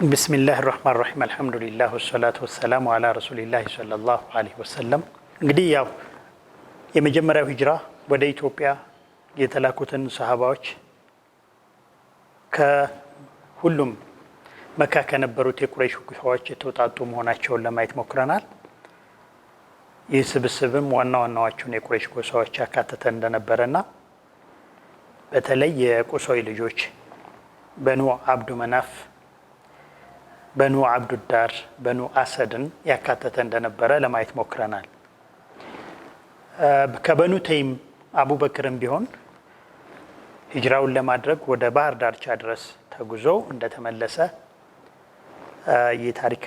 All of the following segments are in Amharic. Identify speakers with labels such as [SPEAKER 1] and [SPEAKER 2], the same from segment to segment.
[SPEAKER 1] بسم الله الرحمن الرحيم الحمد لله والصلاة والسلام على رسول الله صلى الله عليه وسلم እንግዲህ ያው የመጀመሪያው ሂጅራ ወደ ኢትዮጵያ የተላኩትን ሰሃባዎች ከሁሉም መካ ከነበሩት የቁረይሽ ጎሳዎች የተውጣጡ መሆናቸውን ለማየት ሞክረናል። ይህ ስብስብም ዋና ዋናዎቹን የቁረይሽ ጎሳዎች ያካተተ እንደነበረና በተለይ የቁሶይ ልጆች በኑ አብዱ መናፍ በኑ አብዱዳር በኑ አሰድን ያካተተ እንደነበረ ለማየት ሞክረናል። ከበኑ ተይም አቡበክርም ቢሆን ሂጅራውን ለማድረግ ወደ ባህር ዳርቻ ድረስ ተጉዞ እንደተመለሰ የታሪክ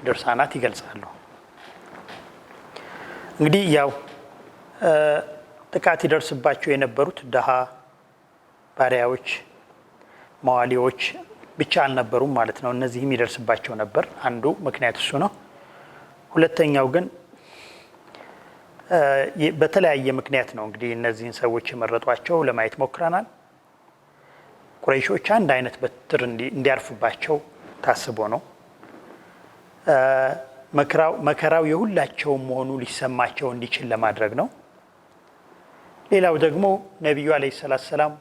[SPEAKER 1] ድርሳናት ይገልጻሉ። እንግዲህ ያው ጥቃት ይደርስባቸው የነበሩት ደሃ ባሪያዎች መዋሊዎች ብቻ አልነበሩም ማለት ነው። እነዚህም ይደርስባቸው ነበር። አንዱ ምክንያት እሱ ነው። ሁለተኛው ግን በተለያየ ምክንያት ነው እንግዲህ እነዚህን ሰዎች የመረጧቸው ለማየት ሞክረናል። ቁረይሾች አንድ አይነት በትር እንዲያርፍባቸው ታስቦ ነው። መከራው የሁላቸውም መሆኑ ሊሰማቸው እንዲችል ለማድረግ ነው። ሌላው ደግሞ ነቢዩ አለይሂ ሰላቱ ሰላም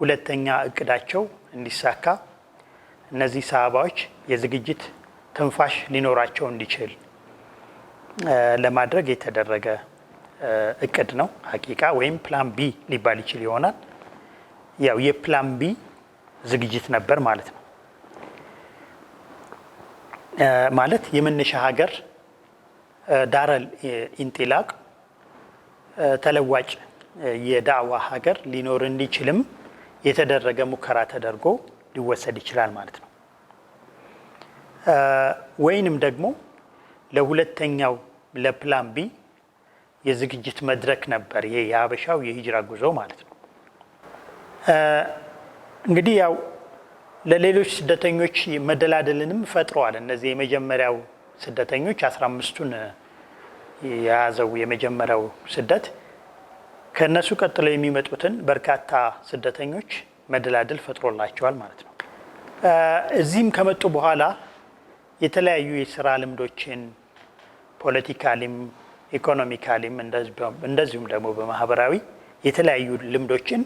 [SPEAKER 1] ሁለተኛ እቅዳቸው እንዲሳካ እነዚህ ሰሃባዎች የዝግጅት ትንፋሽ ሊኖራቸው እንዲችል ለማድረግ የተደረገ እቅድ ነው። ሐቂቃ ወይም ፕላን ቢ ሊባል ይችል ይሆናል። ያው የፕላን ቢ ዝግጅት ነበር ማለት ነው። ማለት የመነሻ ሀገር ዳረል ኢንጢላቅ ተለዋጭ የዳዕዋ ሀገር ሊኖር እንዲችልም የተደረገ ሙከራ ተደርጎ ሊወሰድ ይችላል ማለት ነው። ወይንም ደግሞ ለሁለተኛው ለፕላን ቢ የዝግጅት መድረክ ነበር ይሄ የሀበሻው የሂጅራ ጉዞ ማለት ነው። እንግዲህ ያው ለሌሎች ስደተኞች መደላደልንም ፈጥረዋል። እነዚህ የመጀመሪያው ስደተኞች 15ቱን የያዘው የመጀመሪያው ስደት ከነሱ ቀጥለው የሚመጡትን በርካታ ስደተኞች መደላደል ፈጥሮላቸዋል ማለት ነው። እዚህም ከመጡ በኋላ የተለያዩ የስራ ልምዶችን ፖለቲካሊም ኢኮኖሚካሊም እንደዚሁም ደግሞ በማህበራዊ የተለያዩ ልምዶችን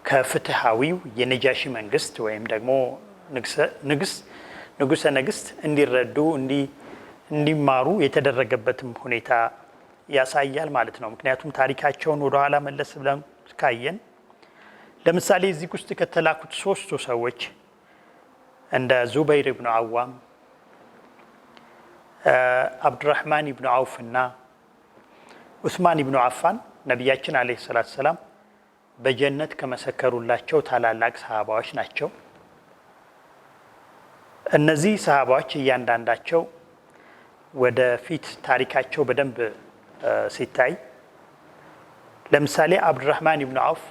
[SPEAKER 1] ከፍትሃዊው የነጃሺ መንግስት ወይም ደግሞ ንጉሰ ነገስት እንዲረዱ እንዲማሩ የተደረገበትም ሁኔታ ያሳያል ማለት ነው። ምክንያቱም ታሪካቸውን ወደ ኋላ መለስ ብለን ካየን ለምሳሌ እዚህ ውስጥ ከተላኩት ሶስቱ ሰዎች እንደ ዙበይር ኢብኑ አዋም፣ አብዱራህማን ኢብኑ አውፍ እና ዑስማን ኢብኑ አፋን ነቢያችን አለይሂ ሰላቱ ሰላም በጀነት ከመሰከሩላቸው ታላላቅ ሰሃባዎች ናቸው። እነዚህ ሰሃባዎች እያንዳንዳቸው ወደፊት ታሪካቸው በደንብ ሲታይ ለምሳሌ አብዱራህማን ኢብኑ አውፍ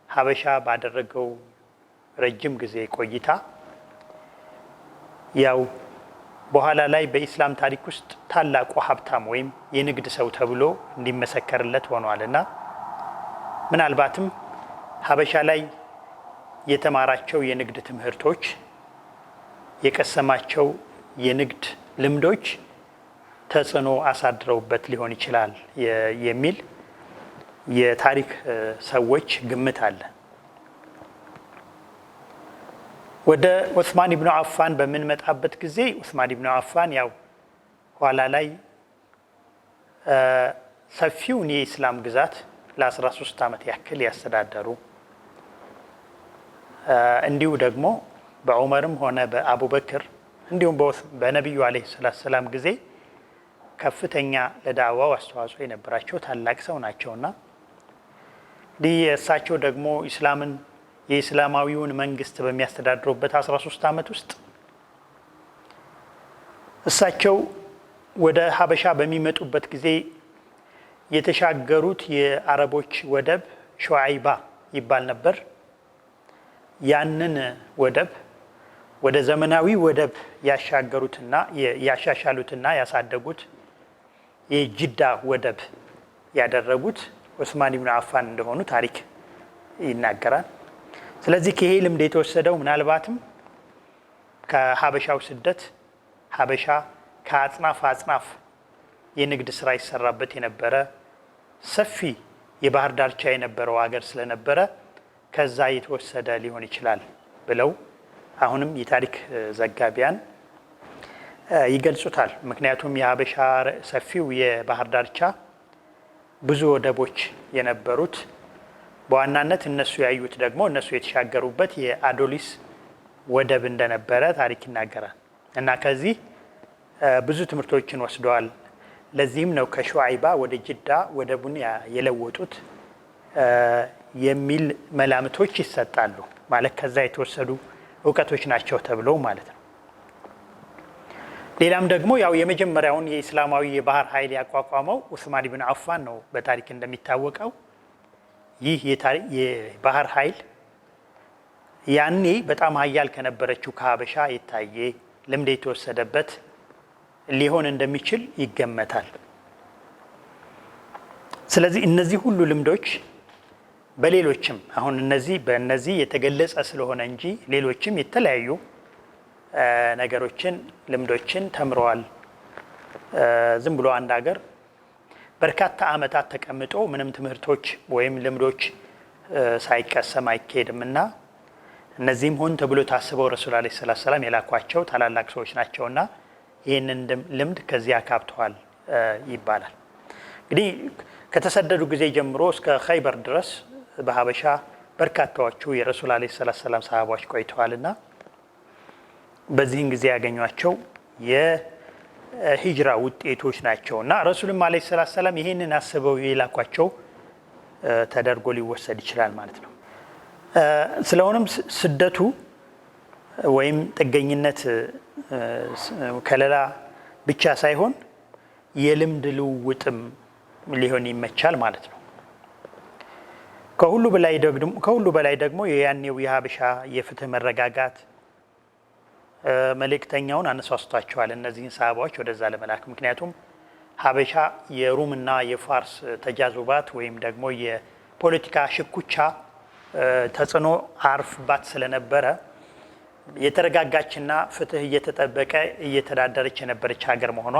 [SPEAKER 1] ሀበሻ ባደረገው ረጅም ጊዜ ቆይታ ያው በኋላ ላይ በኢስላም ታሪክ ውስጥ ታላቁ ሀብታም ወይም የንግድ ሰው ተብሎ እንዲመሰከርለት ሆኗልና ምናልባትም ሀበሻ ላይ የተማራቸው የንግድ ትምህርቶች የቀሰማቸው የንግድ ልምዶች ተጽዕኖ አሳድረውበት ሊሆን ይችላል የሚል የታሪክ ሰዎች ግምት አለ። ወደ ዑስማን ኢብኑ አፋን በምንመጣበት ጊዜ ዑስማን ኢብኑ አፋን ያው ኋላ ላይ ሰፊውን የኢስላም ግዛት ለ13 ዓመት ያክል ያስተዳደሩ እንዲሁ ደግሞ በዑመርም ሆነ በአቡበክር እንዲሁም በነቢዩ አለይሂ ሰላቱ ሰላም ጊዜ ከፍተኛ ለዳዕዋው አስተዋጽኦ የነበራቸው ታላቅ ሰው ናቸውና እሳቸው ደግሞ የእስላማዊውን መንግስት በሚያስተዳድሩበት 13 ዓመት ውስጥ እሳቸው ወደ ሀበሻ በሚመጡበት ጊዜ የተሻገሩት የአረቦች ወደብ ሹዓይባ ይባል ነበር። ያንን ወደብ ወደ ዘመናዊ ወደብ ያሻገሩትና ያሻሻሉትና ያሳደጉት የጅዳ ወደብ ያደረጉት ዑስማን ኢብኑ አፋን እንደሆኑ ታሪክ ይናገራል። ስለዚህ ከይሄ ልምድ የተወሰደው ምናልባትም ከሀበሻው ስደት ሀበሻ ከአጽናፍ አጽናፍ የንግድ ስራ ይሰራበት የነበረ ሰፊ የባህር ዳርቻ የነበረው ሀገር ስለነበረ ከዛ የተወሰደ ሊሆን ይችላል ብለው አሁንም የታሪክ ዘጋቢያን ይገልጹታል። ምክንያቱም የሀበሻ ሰፊው የባህር ዳርቻ ብዙ ወደቦች የነበሩት በዋናነት እነሱ ያዩት ደግሞ እነሱ የተሻገሩበት የአዶሊስ ወደብ እንደነበረ ታሪክ ይናገራል እና ከዚህ ብዙ ትምህርቶችን ወስደዋል። ለዚህም ነው ከሹዓይባ ወደ ጅዳ ወደቡን የለወጡት የሚል መላምቶች ይሰጣሉ። ማለት ከዛ የተወሰዱ እውቀቶች ናቸው ተብለው ማለት ነው። ሌላም ደግሞ ያው የመጀመሪያውን የእስላማዊ የባህር ኃይል ያቋቋመው ዑስማን ኢብኑ አፋን ነው በታሪክ እንደሚታወቀው። ይህ የባህር ኃይል ያኔ በጣም ሀያል ከነበረችው ከሀበሻ የታየ ልምድ የተወሰደበት ሊሆን እንደሚችል ይገመታል። ስለዚህ እነዚህ ሁሉ ልምዶች በሌሎችም አሁን በእነዚህ የተገለጸ ስለሆነ እንጂ ሌሎችም የተለያዩ ነገሮችን ልምዶችን ተምረዋል። ዝም ብሎ አንድ ሀገር በርካታ ዓመታት ተቀምጦ ምንም ትምህርቶች ወይም ልምዶች ሳይቀሰም አይካሄድም እና እነዚህም ሆን ተብሎ ታስበው ረሱል ዓለይሂ ሰላም የላኳቸው ታላላቅ ሰዎች ናቸውና ይህንን ልምድ ከዚህ አካብተዋል ይባላል። እንግዲህ ከተሰደዱ ጊዜ ጀምሮ እስከ ኸይበር ድረስ በሀበሻ በርካታዎቹ የረሱል ዓለይሂ ሰላም ሰሃባዎች ቆይተዋልና በዚህን ጊዜ ያገኟቸው የሂጅራ ውጤቶች ናቸውና ረሱልም ዓለይሂ ሰላም ይህንን አስበው የላኳቸው ተደርጎ ሊወሰድ ይችላል ማለት ነው። ስለሆነም ስደቱ ወይም ጥገኝነት ከለላ ብቻ ሳይሆን የልምድ ልውውጥም ሊሆን ይመቻል ማለት ነው። ከሁሉ በላይ ደግሞ የያኔው የሀበሻ የፍትህ መረጋጋት መልእክተኛውን አነሳስቷቸዋል እነዚህን ሰሃባዎች ወደዛ ለመላክ። ምክንያቱም ሀበሻ የሩምና የፋርስ ተጃዙባት ወይም ደግሞ የፖለቲካ ሽኩቻ ተጽዕኖ አርፍባት ስለነበረ የተረጋጋችና ፍትህ እየተጠበቀ እየተዳደረች የነበረች ሀገር መሆኗ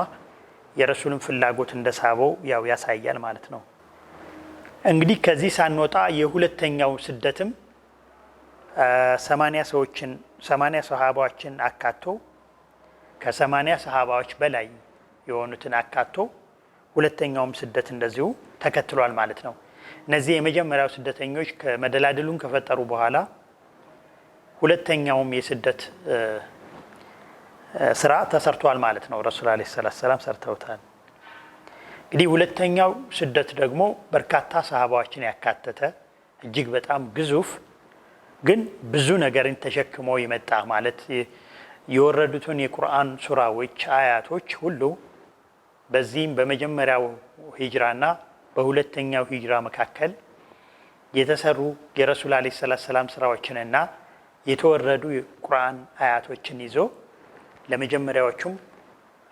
[SPEAKER 1] የረሱልን ፍላጎት እንደሳበው ያው ያሳያል ማለት ነው። እንግዲህ ከዚህ ሳንወጣ የሁለተኛው ስደትም 80 ሰሃባዎችን አካቶ ከ80 ሰሃባዎች በላይ የሆኑትን አካቶ ሁለተኛውም ስደት እንደዚሁ ተከትሏል ማለት ነው። እነዚህ የመጀመሪያው ስደተኞች ከመደላድሉን ከፈጠሩ በኋላ ሁለተኛውም የስደት ስራ ተሰርቷል ማለት ነው። ረሱል ዓለይሂ ሰላም ሰርተውታል። እንግዲህ ሁለተኛው ስደት ደግሞ በርካታ ሰሃባዎችን ያካተተ እጅግ በጣም ግዙፍ ግን ብዙ ነገርን ተሸክሞ የመጣ ማለት የወረዱትን የቁርአን ሱራዎች አያቶች ሁሉ በዚህም በመጀመሪያው ሂጅራና በሁለተኛው ሂጅራ መካከል የተሰሩ የረሱል ዓለይሂ ሰላም ስራዎችንና የተወረዱ የቁርአን አያቶችን ይዞ ለመጀመሪያዎቹም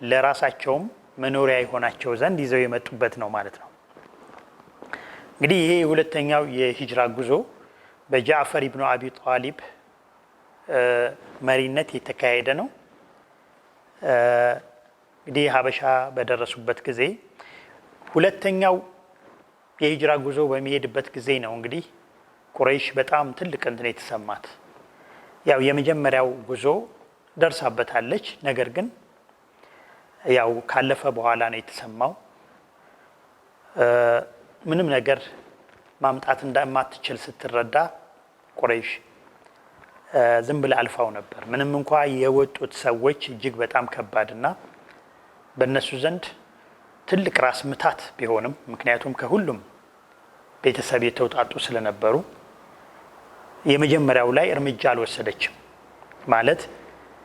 [SPEAKER 1] ለራሳቸውም መኖሪያ የሆናቸው ዘንድ ይዘው የመጡበት ነው ማለት ነው። እንግዲህ ይሄ ሁለተኛው የሂጅራ ጉዞ በጃዕፈር ኢብኑ አቢ ጣሊብ መሪነት የተካሄደ ነው። እንግዲህ ሀበሻ በደረሱበት ጊዜ ሁለተኛው የሂጅራ ጉዞ በሚሄድበት ጊዜ ነው እንግዲህ ቁረይሽ በጣም ትልቅ እንትን የተሰማት። ያው የመጀመሪያው ጉዞ ደርሳበታለች፣ ነገር ግን ያው ካለፈ በኋላ ነው የተሰማው። ምንም ነገር ማምጣት እንደማትችል ስትረዳ ቁረይሽ ዝም ብላ አልፋው ነበር። ምንም እንኳ የወጡት ሰዎች እጅግ በጣም ከባድና በእነሱ ዘንድ ትልቅ ራስ ምታት ቢሆንም ምክንያቱም ከሁሉም ቤተሰብ የተውጣጡ ስለነበሩ የመጀመሪያው ላይ እርምጃ አልወሰደችም። ማለት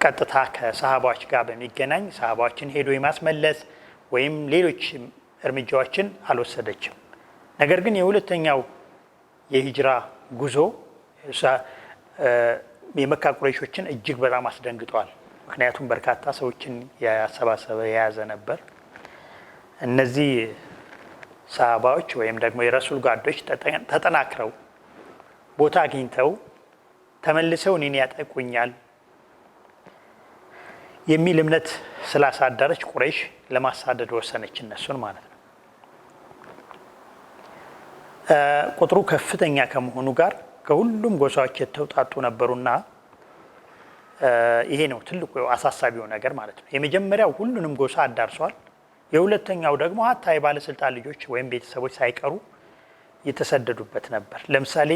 [SPEAKER 1] ቀጥታ ከሰሃባዎች ጋር በሚገናኝ ሰሃባዎችን ሄዶ የማስመለስ ወይም ሌሎች እርምጃዎችን አልወሰደችም። ነገር ግን የሁለተኛው የሂጅራ ጉዞ የመካ ቁረይሾችን እጅግ በጣም አስደንግጧል። ምክንያቱም በርካታ ሰዎችን ያሰባሰበ የያዘ ነበር። እነዚህ ሰሃባዎች ወይም ደግሞ የረሱል ጓዶች ተጠናክረው ቦታ አግኝተው ተመልሰው እኔን ያጠቁኛል የሚል እምነት ስላሳደረች ቁረይሽ ለማሳደድ ወሰነች እነሱን ማለት ነው። ቁጥሩ ከፍተኛ ከመሆኑ ጋር ከሁሉም ጎሳዎች የተውጣጡ ነበሩና ይሄ ነው ትልቁ አሳሳቢው ነገር ማለት ነው። የመጀመሪያው ሁሉንም ጎሳ አዳርሷል። የሁለተኛው ደግሞ ሀታ የባለስልጣን ልጆች ወይም ቤተሰቦች ሳይቀሩ የተሰደዱበት ነበር። ለምሳሌ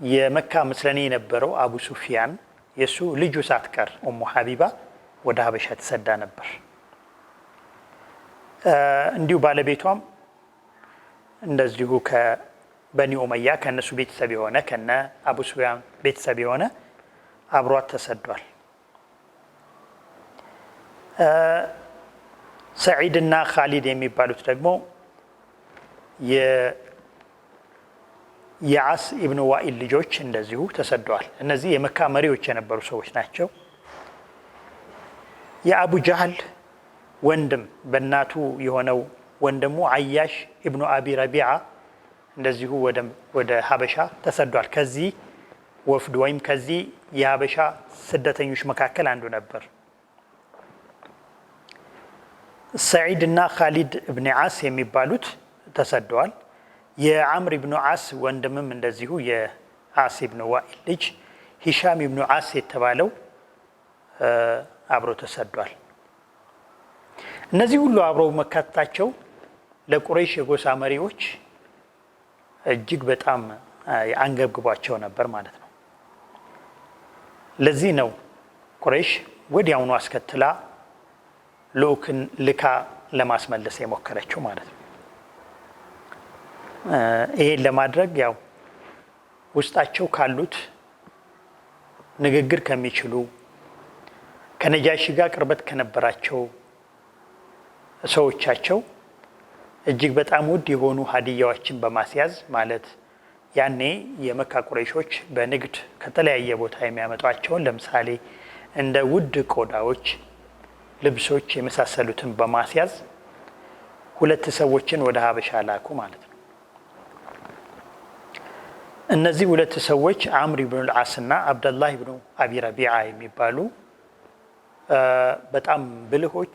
[SPEAKER 1] የመካ ምስለኔ የነበረው አቡ ሱፊያን የሱ ልጁ ሳትቀር ኡሙ ሀቢባ ወደ ሀበሻ ተሰዳ ነበር። እንዲሁ ባለቤቷም እንደዚሁ ከበኒ ኡመያ ከነሱ ቤተሰብ የሆነ ከነ አቡ ሱፊያን ቤተሰብ የሆነ አብሯት ተሰዷል። ሰዒድ እና ኻሊድ የሚባሉት ደግሞ የዓስ ኢብኑ ዋኢል ልጆች እንደዚሁ ተሰደዋል። እነዚህ የመካ መሪዎች የነበሩ ሰዎች ናቸው። የአቡ ጃህል ወንድም በእናቱ የሆነው ወንድሙ አያሽ ኢብኑ አቢ ረቢዓ እንደዚሁ ወደ ሀበሻ ተሰዷል። ከዚህ ወፍድ ወይም ከዚህ የሀበሻ ስደተኞች መካከል አንዱ ነበር። ሰዒድ እና ኻሊድ ኢብኑ ዓስ የሚባሉት ተሰደዋል። የዓምር ኢብኑ ዓስ ወንድምም እንደዚሁ የዓስ ኢብኑ ዋኢል ልጅ ሂሻም ኢብኑ ዓስ የተባለው አብሮ ተሰዷል። እነዚህ ሁሉ አብረው መካተታቸው ለቁረይሽ የጎሳ መሪዎች እጅግ በጣም አንገብግቧቸው ነበር ማለት ነው። ለዚህ ነው ቁረይሽ ወዲያውኑ አስከትላ ልኡክን ልካ ለማስመለስ የሞከረችው ማለት ነው። ይሄን ለማድረግ ያው ውስጣቸው ካሉት ንግግር ከሚችሉ ከነጃሺ ጋር ቅርበት ከነበራቸው ሰዎቻቸው እጅግ በጣም ውድ የሆኑ ሀዲያዎችን በማስያዝ ማለት ያኔ የመካ ቁረይሾች በንግድ ከተለያየ ቦታ የሚያመጧቸውን ለምሳሌ እንደ ውድ ቆዳዎች፣ ልብሶች የመሳሰሉትን በማስያዝ ሁለት ሰዎችን ወደ ሀበሻ ላኩ ማለት ነው። እነዚህ ሁለት ሰዎች አምር ኢብኑ አልዓስ እና አብደላህ ኢብኑ አቢ ረቢዓ የሚባሉ በጣም ብልሆች፣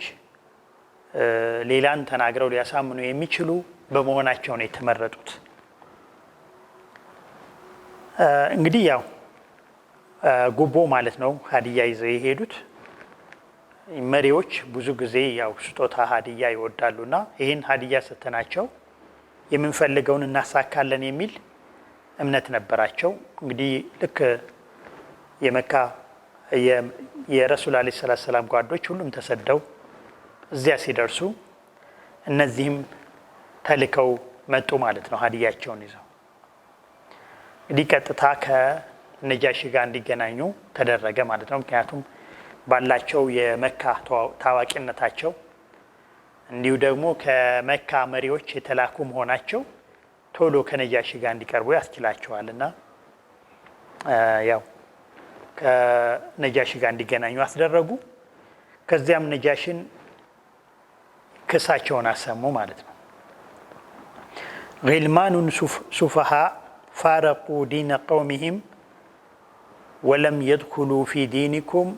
[SPEAKER 1] ሌላን ተናግረው ሊያሳምኑ የሚችሉ በመሆናቸው ነው የተመረጡት። እንግዲህ ያው ጉቦ ማለት ነው ሀዲያ ይዘው የሄዱት መሪዎች ብዙ ጊዜ ያው ስጦታ ሀዲያ ይወዳሉና ይህን ሀዲያ ሰተናቸው የምንፈልገውን እናሳካለን የሚል እምነት ነበራቸው። እንግዲህ ልክ የመካ የረሱል አለይሂ ሰላቱ ሰላም ጓዶች ሁሉም ተሰደው እዚያ ሲደርሱ እነዚህም ተልከው መጡ ማለት ነው ሀዲያቸውን ይዘው። እንግዲህ ቀጥታ ከነጃሺ ጋር እንዲገናኙ ተደረገ ማለት ነው። ምክንያቱም ባላቸው የመካ ታዋቂነታቸው እንዲሁ ደግሞ ከመካ መሪዎች የተላኩ መሆናቸው ቶሎ ከነጃሺ ጋር እንዲቀርቡ ያስችላቸዋልና ያው ከነጃሺ ጋር እንዲገናኙ አስደረጉ። ከዚያም ነጃሽን ክሳቸውን አሰሙ ማለት ነው። ጊልማኑን ሱፈሃ ፋረቁ ዲነ ቀውሚሂም ወለም የድኩሉ ፊ ዲኒኩም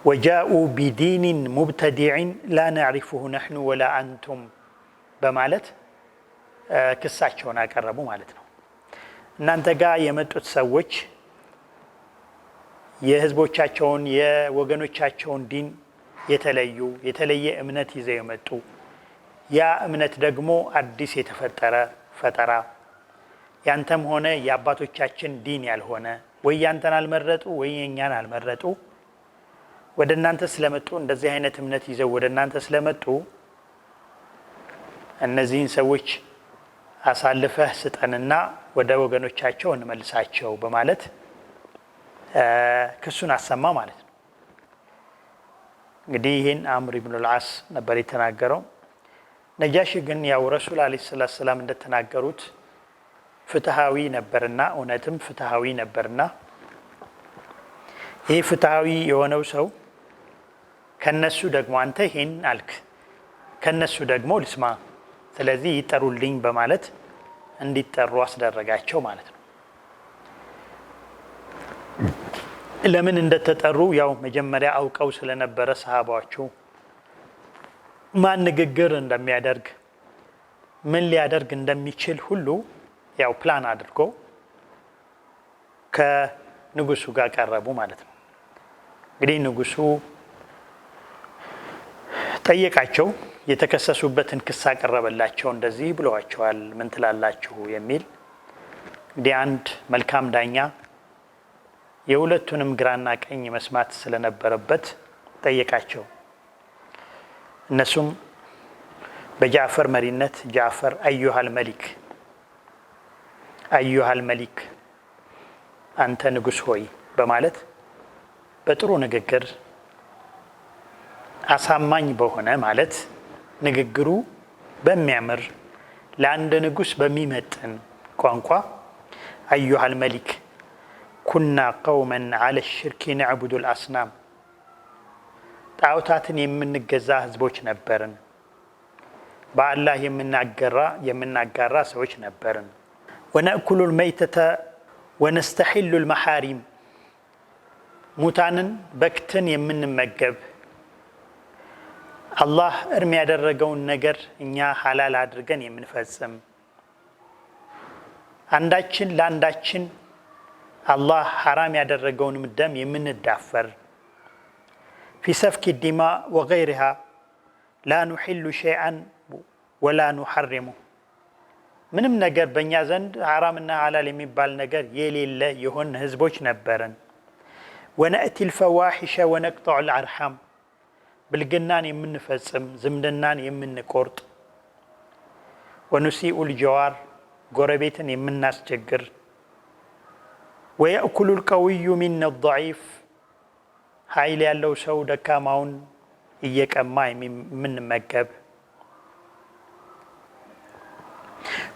[SPEAKER 1] ወጃኡ ቢዲኒን ሙብተዲዕን ላ ነዕሪፉሁ ነሕኑ ወላ አንቱም በማለት ክሳቸውን አቀረቡ ማለት ነው። እናንተ ጋር የመጡት ሰዎች የህዝቦቻቸውን የወገኖቻቸውን ዲን የተለየ እምነት ይዘው የመጡ ያ እምነት ደግሞ አዲስ የተፈጠረ ፈጠራ ያንተም ሆነ የአባቶቻችን ዲን ያልሆነ ወይ ያንተን አልመረጡ ወይ የኛን አልመረጡ ወደ እናንተ ስለመጡ እንደዚህ አይነት እምነት ይዘው ወደ እናንተ ስለመጡ እነዚህን ሰዎች አሳልፈህ ስጠንና ወደ ወገኖቻቸው እንመልሳቸው በማለት ክሱን አሰማ ማለት ነው። እንግዲህ ይህን አምር ኢብኑ አልዓስ ነበር የተናገረው። ነጃሺ ግን ያው ረሱል አለይሂ ሰላቱ ሰላም እንደተናገሩት ፍትሃዊ ነበርና እውነትም ፍትሃዊ ነበርና ይህ ፍትሃዊ የሆነው ሰው ከነሱ ደግሞ አንተ ይህን አልክ ከነሱ ደግሞ ልስማ ስለዚህ ይጠሩልኝ በማለት እንዲጠሩ አስደረጋቸው ማለት ነው። ለምን እንደተጠሩ ያው መጀመሪያ አውቀው ስለነበረ ሰሃባዎቹ ማን ንግግር እንደሚያደርግ ምን ሊያደርግ እንደሚችል ሁሉ ያው ፕላን አድርጎ ከንጉሱ ጋር ቀረቡ ማለት ነው። እንግዲህ ንጉሱ ጠየቃቸው፣ የተከሰሱበትን ክስ አቀረበላቸው። እንደዚህ ብለዋቸዋል፣ ምን ትላላችሁ የሚል። እንግዲህ አንድ መልካም ዳኛ የሁለቱንም ግራና ቀኝ መስማት ስለነበረበት ጠየቃቸው። እነሱም በጃዕፈር መሪነት ጃዕፈር አዩሃል መሊክ አንተ ንጉስ ሆይ በማለት በጥሩ ንግግር አሳማኝ በሆነ ማለት ንግግሩ በሚያምር ለአንድ ንጉስ በሚመጥን ቋንቋ አዩሃል መሊክ ኩና ቀውመን አለ ሽርኪ ነዕቡዱ ልአስናም ጣዖታትን የምንገዛ ህዝቦች ነበርን፣ በአላህ የምናጋራ ሰዎች ነበርን። ወነእኩሉ ልመይተተ ወነስተሒሉ ልመሓሪም ሙታንን በክትን የምንመገብ አላህ እርም ያደረገውን ነገር እኛ ሐላል አድርገን የምንፈጽም አንዳችን ለአንዳችን አላህ ሐራም ያደረገውንም ደም የምንዳፈር ፊ ሰፍኪ ዲማ ወገይሪሃ ላ ኑሒሉ ሸይአን ወላ ኑሐሪሙ ምንም ነገር በእኛ ዘንድ ሐራምና ሐላል የሚባል ነገር የሌለ የሆን ህዝቦች ነበረን። ወነእቲ ልፈዋሒሸ ወነቅጠዑ ልአርሓም ብልግናን የምንፈጽም ዝምድናን የምንቆርጥ ወኑሲኡ ልጀዋር ጎረቤትን የምናስቸግር ወየእኩሉ ልቀውዩ ሚነ ضዒፍ ኃይል ያለው ሰው ደካማውን እየቀማ የምንመገብ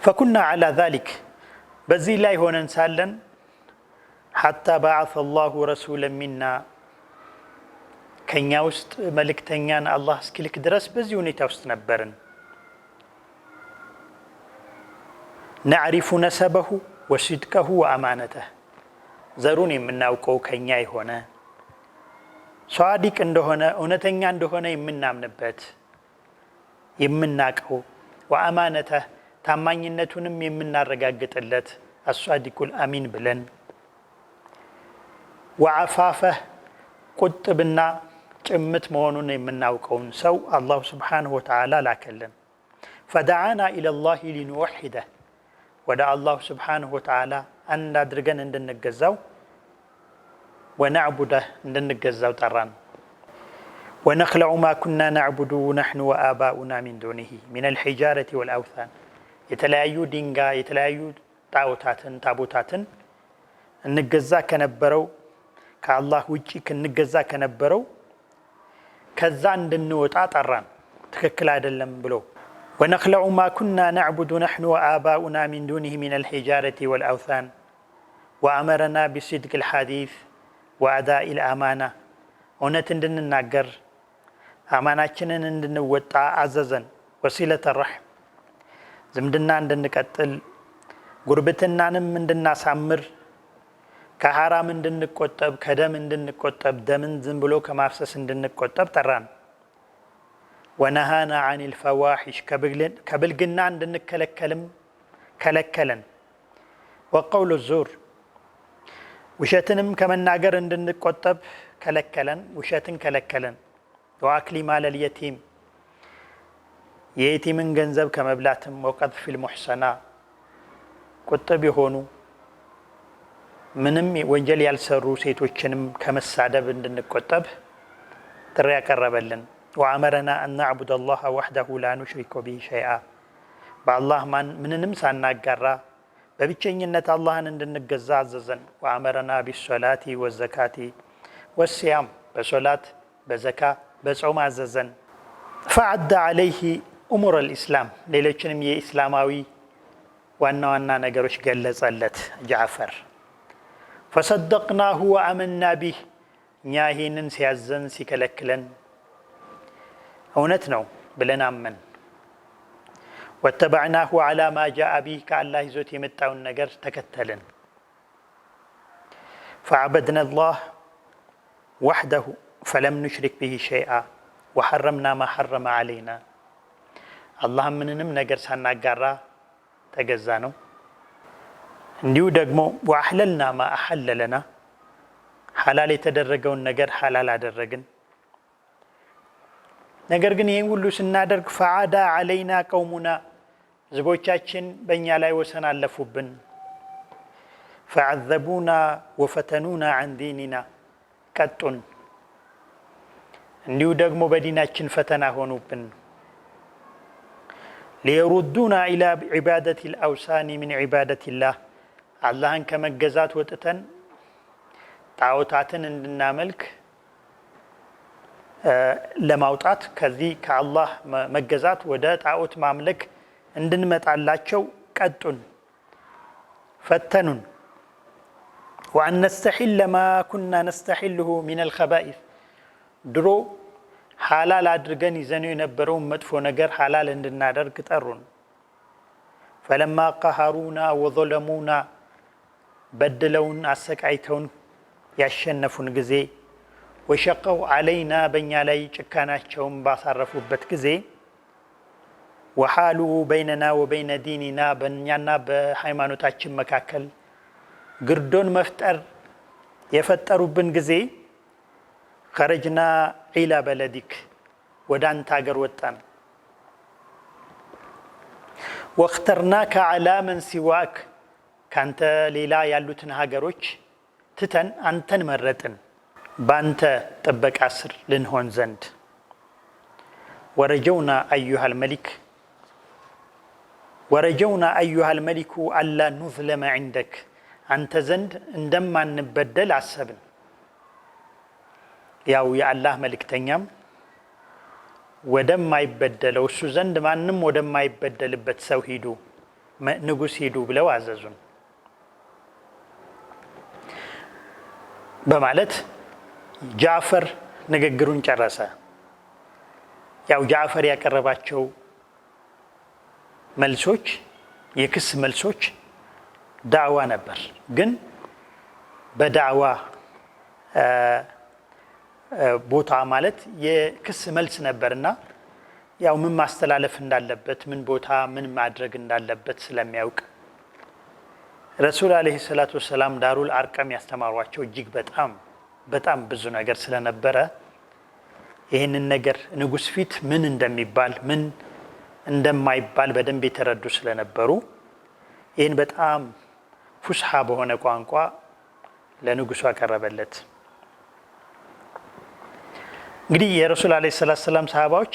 [SPEAKER 1] ፈኩና ዐላ ዛሊክ በዚህ ላይ ሆነን ሳለን ሐታ በዐሰ አላሁ ረሱለን ሚና ከኛ ውስጥ መልእክተኛን አላህ እስኪልክ ድረስ በዚህ ሁኔታ ውስጥ ነበርን። ነዕሪፉ ነሰበሁ ወሲድቀሁ ወአማነተህ ዘሩን የምናውቀው ከኛ የሆነ ሷዲቅ እንደሆነ እውነተኛ እንደሆነ የምናምንበት የምናቀው ወአማነተህ ታማኝነቱንም የምናረጋግጥለት አሷዲቁል አሚን ብለን ወዓፋፈህ ቁጥብና ጭምት መሆኑን የምናውቀውን ሰው አላሁ ስብሓንሁ ወተዓላ ላከልን። ፈደዓና ኢለላሂ ሊንወሒደህ ወደ አላሁ ስብሓንሁ ወተዓላ አንድ አድርገን እንድንገዛው ወነዕቡደህ እንድንገዛው ጠራን። ወነክለዑ ማ ኩና ነዕቡዱ ነሕኑ ወአባኡና ሚን ዱኒሂ ሚን አልሒጃረቲ ወልአውታን የተለያዩ ድንጋይ የተለያዩ ጣዖታትን ታቦታትን እንገዛ ከነበረው ከአላህ ውጪ እንገዛ ከነበረው ከዛ እንድንወጣ ጠራን። ትክክል አይደለም ብሎ ወነክለዑ ማ ኩና ነዕቡዱ ነሕኑ ወአባኡና ሚን ዱኒሂ ሚን አልሒጃረቲ ወልአውታን ወአመረና ቢሲድቅ ልሐዲስ ወአዳኢ ልአማና እውነት እንድንናገር አማናችንን እንድንወጣ አዘዘን። ወሲለተ ረሕም ዝምድና እንድንቀጥል ጉርብትናንም እንድናሳምር ከሐራም እንድንቆጠብ ከደም እንድንቆጠብ ደምን ዝም ብሎ ከማፍሰስ እንድንቆጠብ ጠራን። ወነሃና አኒል ፈዋሒሽ ከብልግና እንድንከለከልም ከለከለን። ወቀውሉ ዙር ውሸትንም ከመናገር እንድንቆጠብ ከለከለን፣ ውሸትን ከለከለን። ወአክሊ ማለል የቲም የየቲምን ገንዘብ ከመብላትም ወቀጥፊል ሙሕሰና ቁጥብ የሆኑ ምንም ወንጀል ያልሰሩ ሴቶችንም ከመሳደብ እንድንቆጠብ ጥሪ ያቀረበልን። ወአመረና አን ነዕቡደ አላህ ወሕደሁ ላ ኑሽሪከ ቢሂ ሸይአ በአላህ ምንንም ሳናጋራ በብቸኝነት አላህን እንድንገዛ አዘዘን። ወአመረና ቢሶላቲ ወዘካቲ ወሲያም በሶላት በዘካ በጾም አዘዘን። ፈዐደ ዐለይህ እሙረ ልእስላም ሌሎችንም የኢስላማዊ ዋና ዋና ነገሮች ገለጸለት ጃዕፈር። ፈሰደቅናሁ ወአመና ቢህ እኛ ይህንን ሲያዘን ሲከለክለን እውነት ነው ብለን አመን። ወተበዕናሁ ዐላ ማ ጃአ ቢህ ከአላህ ይዞት የመጣውን ነገር ተከተልን። ፈዐበድና አላህ ወሕደሁ ፈለም ኑሽሪክ ቢሂ ሸይአ ወሐረምና ማ ሐረመ ዐለይና አላህ ምንንም ነገር ሳናጋራ ተገዛ ነው። እንዲሁ ደግሞ ወአሕለልና ማ አሐለ ለና ሐላል የተደረገውን ነገር ሐላል አደረግን። ነገር ግን ይህን ሁሉ ስናደርግ ፈዓዳ ዐለይና ቀውሙና ህዝቦቻችን በእኛ ላይ ወሰን አለፉብን። ፈዐዘቡና ወፈተኑና ዐን ዲኒና ቀጡን፣ እንዲሁ ደግሞ በዲናችን ፈተና ሆኑብን። ሊየሩዱና ኢላ ዒባደት ልአውሳኒ ሚን ዒባደትላህ አላህን ከመገዛት ወጥተን ጣዖታትን እንድናመልክ ለማውጣት ከዚህ ከአላህ መገዛት ወደ ጣዖት ማምለክ እንድንመጣላቸው ቀጡን፣ ፈተኑን። ወአን ነስተሒለ ማ ኩና ነስተሒልሁ ሚነል ኸባኢስ ድሮ ሐላል አድርገን ይዘነው የነበረውን መጥፎ ነገር ሐላል እንድናደርግ ጠሩን። ፈለማ ቀሃሩና ወዘለሙና በድለውን አሰቃይተውን ያሸነፉን ጊዜ ወሸቀው ዐለይና በእኛ ላይ ጭካናቸውን ባሳረፉበት ጊዜ ወሓሉ በይነና ወበይነ ዲኒና በእኛና በሃይማኖታችን መካከል ግርዶን መፍጠር የፈጠሩብን ጊዜ ኸረጅና ኢላ በለዲክ ወደ አንተ ሀገር ወጣን። ወእኽተርናከ ዐላ መን ሲዋክ ካንተ ሌላ ያሉትን ሀገሮች ትተን አንተን መረጥን በአንተ ጥበቃ ስር ልንሆን ዘንድ። ወረጀውና አዩሃል መሊኩ አላ ኑዝለመ ዒንደክ አንተ ዘንድ እንደማንበደል አሰብን። ያው የአላህ መልእክተኛም ወደማይበደለው እሱ ዘንድ ማንም ወደማይበደልበት ሰው ሂዱ፣ ንጉስ ሂዱ ብለው አዘዙን በማለት ጃዕፈር ንግግሩን ጨረሰ። ያው ጃዕፈር ያቀረባቸው መልሶች የክስ መልሶች ዳዕዋ ነበር። ግን በዳዕዋ ቦታ ማለት የክስ መልስ ነበርና ያው ምን ማስተላለፍ እንዳለበት ምን ቦታ ምን ማድረግ እንዳለበት ስለሚያውቅ ረሱል አለይሂ ሰላቱ ወሰላም ዳሩል አርቀም ያስተማሯቸው እጅግ በጣም ብዙ ነገር ስለነበረ ይህንን ነገር ንጉስ ፊት ምን እንደሚባል ምን እንደማይባል በደንብ የተረዱ ስለነበሩ ይህን በጣም ፉስሓ በሆነ ቋንቋ ለንጉሱ አቀረበለት። እንግዲህ የረሱል አለይሂ ሰላቱ ወሰላም ሰሃባዎች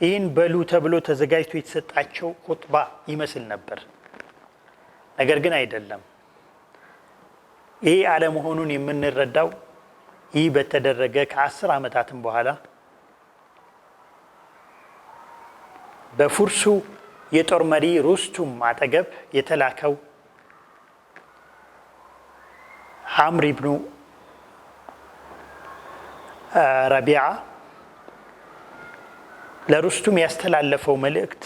[SPEAKER 1] ይህን በሉ ተብሎ ተዘጋጅቶ የተሰጣቸው ኹጥባ ይመስል ነበር። ነገር ግን አይደለም። ይህ አለመሆኑን የምንረዳው ይህ በተደረገ ከ10 ዓመታትም በኋላ በፉርሱ የጦር መሪ ሩስቱም አጠገብ የተላከው ዐምር ኢብኑ ረቢዓ ለሩስቱም ያስተላለፈው መልእክት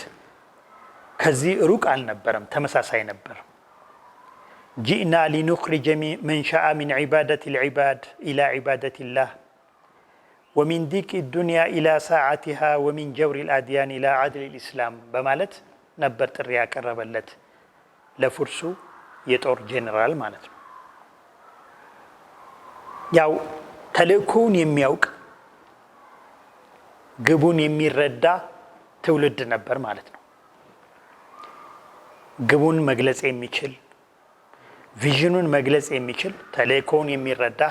[SPEAKER 1] ከዚህ ሩቅ አልነበረም፣ ተመሳሳይ ነበር። ጂእና ሊኑኽሪጀ መን ሻአ ሚን ዒባደት ልዕባድ ኢላ ዒባደት ላህ ወሚን ዲቅ ዱንያ ኢላ ሰዓቲሃ ወሚን ጀውሪ ልአድያን ኢላ ዓድል ልእስላም በማለት ነበር ጥሪ ያቀረበለት ለፉርሱ የጦር ጄኔራል ማለት ነው። ያው ተልእኮውን የሚያውቅ ግቡን የሚረዳ ትውልድ ነበር ማለት ነው። ግቡን መግለጽ የሚችል ቪዥኑን መግለጽ የሚችል ተልእኮውን የሚረዳ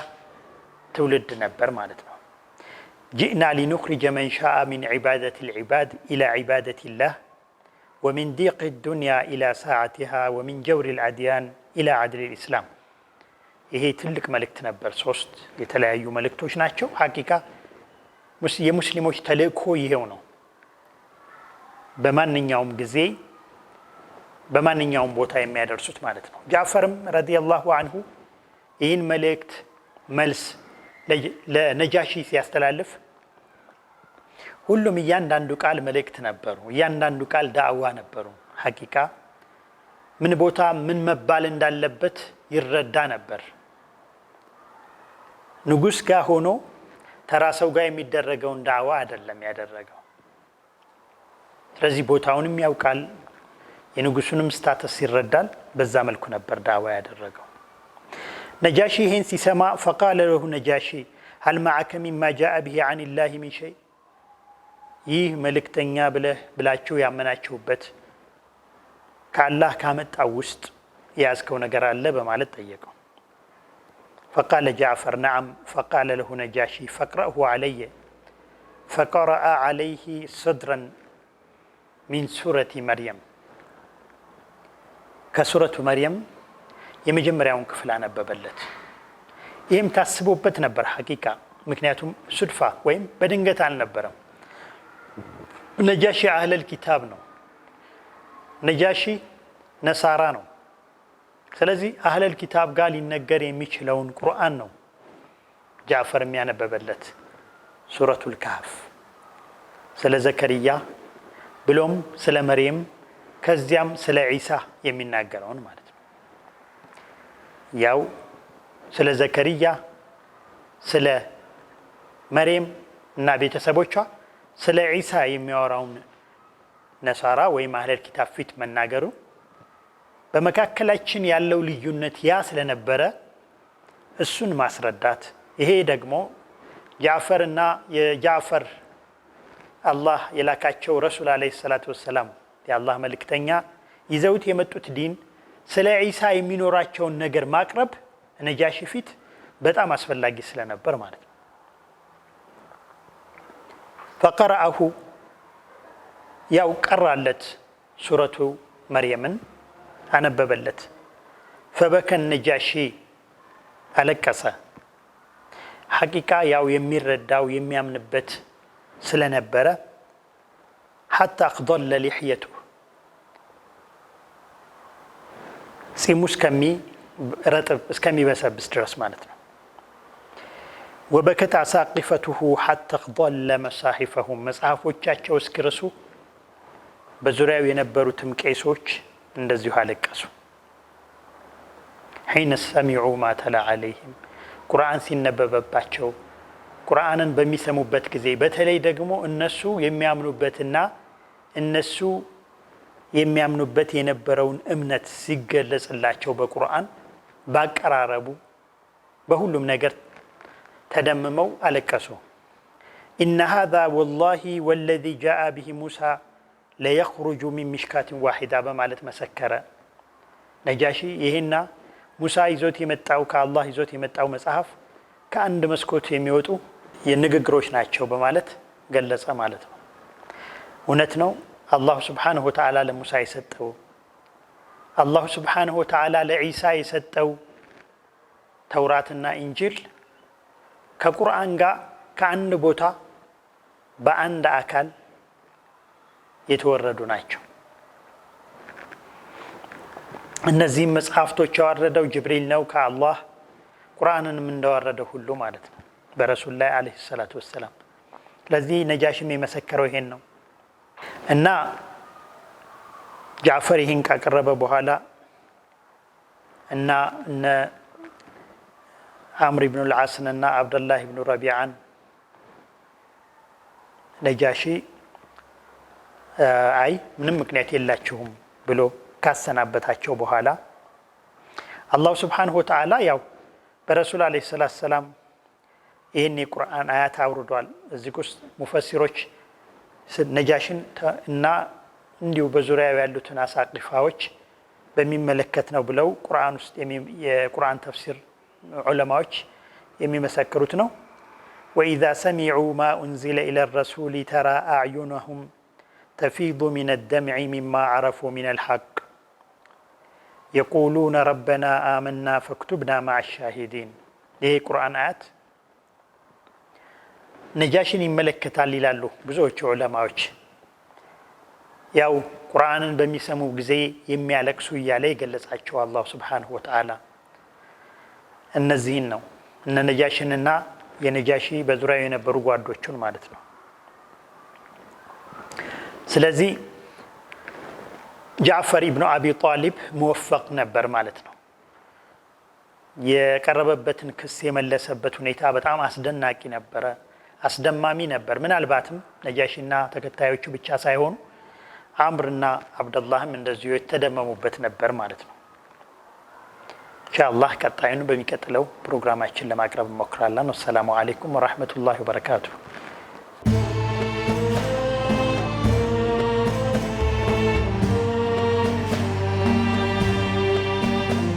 [SPEAKER 1] ትውልድ ነበር ማለት ነው። ጂእና ሊኑኽሪጀ መን ሻአ ሚን ዒባደት ልዕባድ ኢላ ዒባደት ላህ ወሚን ዲቅ ዱንያ ኢላ ሰዓቲሃ ወሚን ጀውሪ ልአድያን ኢላ ዓድል ልእስላም። ይሄ ትልቅ መልእክት ነበር። 3 የተለያዩ መልእክቶች ናቸው። ሐቂቃ የሙስሊሞች ተልእኮ ይሄው ነው። በማንኛውም ጊዜ በማንኛውም ቦታ የሚያደርሱት ማለት ነው። ጃዕፈርም ረዲየላሁ አንሁ ይህን መልእክት መልስ ለነጃሺ ሲያስተላልፍ ሁሉም እያንዳንዱ ቃል መልእክት ነበሩ፣ እያንዳንዱ ቃል ዳዕዋ ነበሩ። ሐቂቃ ምን ቦታ ምን መባል እንዳለበት ይረዳ ነበር። ንጉስ ጋር ሆኖ ተራ ሰው ጋር የሚደረገውን ዳዕዋ አይደለም ያደረገው። ስለዚህ ቦታውንም ያውቃል፣ የንጉሱንም ስታተስ ይረዳል። በዛ መልኩ ነበር ዳዕዋ ያደረገው። ነጃሺ ይሄን ሲሰማ فقال له ነጃሺ هل معك مما جاء به عن الله من شيء ይህ መልእክተኛ ብላችሁ ያመናችሁበት ከአላህ ካመጣው ውስጥ ያዝከው ነገር አለ በማለት ጠየቀው። فقال جعفر نعم. فقال له نجاشي فاقرأه علي. فقرأ عليه صدرا من سورة مريم كسورة مريم የመጀመሪያውን ክፍል አነበበለት። ይህም ታስቦበት ነበር ሐቂቃ፣ ምክንያቱም ሱድፋ ወይም በድንገት አልነበረም። ነጃሺ አህለል ኪታብ ነው፣ ነጃሺ ነሳራ ነው። ስለዚህ አህለል ኪታብ ጋር ሊነገር የሚችለውን ቁርአን ነው ጃዕፈር የሚያነበበለት። ሱረቱል ካህፍ ስለ ዘከርያ ብሎም ስለ መርየም ከዚያም ስለ ዒሳ የሚናገረውን ማለት ነው። ያው ስለ ዘከርያ ስለ መርየም እና ቤተሰቦቿ ስለ ዒሳ የሚያወራውን ነሳራ ወይም አህለል ኪታብ ፊት መናገሩ በመካከላችን ያለው ልዩነት ያ ስለነበረ እሱን ማስረዳት። ይሄ ደግሞ ጃዕፈርና የጃዕፈር አላህ የላካቸው ረሱል አለይሂ ሰላቱ ወሰላም የአላህ መልእክተኛ ይዘውት የመጡት ዲን ስለ ዒሳ የሚኖራቸውን ነገር ማቅረብ ነጃሺ ፊት በጣም አስፈላጊ ስለነበር ማለት ነው። فقرأه ያው ቀራለት ሱረቱ መርየምን አነበበለት። فبكى النجاشي አለቀሰ። ሐቂቃ ያው የሚረዳው የሚያምንበት ስለነበረ حتى أخضل لحيته ጺሙ እስከሚበሰብስ ድረስ ማለት ነው። وبكت أساقفته حتى أخضل مصاحفهم መጽሐፎቻቸው እስኪረሱ በዙሪያው የነበሩትም ቄሶች እንደዚሁ አለቀሱ። حين سمعوا ما تلا عليهم ቁርአን ሲነበበባቸው ቁርአንን በሚሰሙበት ጊዜ በተለይ ደግሞ እነሱ የሚያምኑበትና እነሱ የሚያምኑበት የነበረውን እምነት ሲገለጽላቸው በቁርአን ባቀራረቡ በሁሉም ነገር ተደምመው አለቀሱ። إن هذا والله والذي جاء به موسى ليخرج من مشكاة واحدة በማለት መሰከረ። ነጃሺ ይሄና ሙሳ ይዞት የመጣው ከአላህ ይዞት የመጣው መጽሐፍ ከአንድ መስኮት የሚወጡ የንግግሮች ናቸው በማለት ገለጸ ማለት ነው። እውነት ነው። አላህ Subhanahu Wa Ta'ala ለሙሳ የሰጠው አላህ Subhanahu Wa Ta'ala ለዒሳ የሰጠው ተውራትና ኢንጂል ከቁርአን ጋር ከአንድ ቦታ በአንድ አካል የተወረዱ ናቸው። እነዚህ መጽሐፍቶች ያወረደው ጅብሪል ነው ከአላህ ቁርአንንም እንደወረደው ሁሉ ማለት ነው በረሱል ላይ አለይሂ ሰላቱ ወሰለም። ስለዚህ ነጃሽም የመሰከረው ይሄን ነው እና ጃዕፈር ይሄን ካቀረበ በኋላ እና እነ አምር ኢብኑ አልዓስ እና አብዱላህ ኢብኑ ረቢዓን ነጃሺ አይ ምንም ምክንያት የላችሁም ብሎ ካሰናበታቸው በኋላ አላህ Subhanahu Wa Ta'ala ያው በረሱል አለይሂ ሰላቱ ሰላም ይሄን የቁርአን አያት አውርዷል። እዚህ ውስጥ ሙፈሲሮች ነጃሽን እና እንዲሁ በዙሪያው ያሉትን አሳቅፋዎች በሚመለከት ነው ብለው ቁርአን ውስጥ የቁርአን ተፍሲር ዑለማዎች የሚመሰክሩት ነው። وإذا سمعوا ما أنزل إلى الرسول ترى أعينهم تفيض من الدمع مما عرفوا من الحق يقولون ربنا آمنا فاكتبنا مع الشاهدين ይሄ ቁርአን አያት ነጃሽን ይመለከታል ይላሉ ብዙዎች ዑለማዎች። ያው ቁርአንን በሚሰሙ ጊዜ የሚያለቅሱ እያለ ይገለጻቸው አላህ Subhanahu Wa Ta'ala እነዚህን ነው እነ ነጃሽንና የነጃሺ በዙሪያው የነበሩ ጓዶቹን ማለት ነው። ስለዚህ ጃዕፈር ኢብኑ አቢ ጣሊብ ሙወፈቅ ነበር ማለት ነው። የቀረበበትን ክስ የመለሰበት ሁኔታ በጣም አስደናቂ ነበረ፣ አስደማሚ ነበር። ምናልባትም ነጃሺና ተከታዮቹ ብቻ ሳይሆኑ አምርና አብደላህም እንደዚሁ የተደመሙበት ነበር ማለት ነው። ኢንሻአላህ ቀጣዩን በሚቀጥለው ፕሮግራማችን ለማቅረብ እንሞክራለን። ወሰላሙ አለይኩም ወራህመቱላሂ ወበረካቱሁ።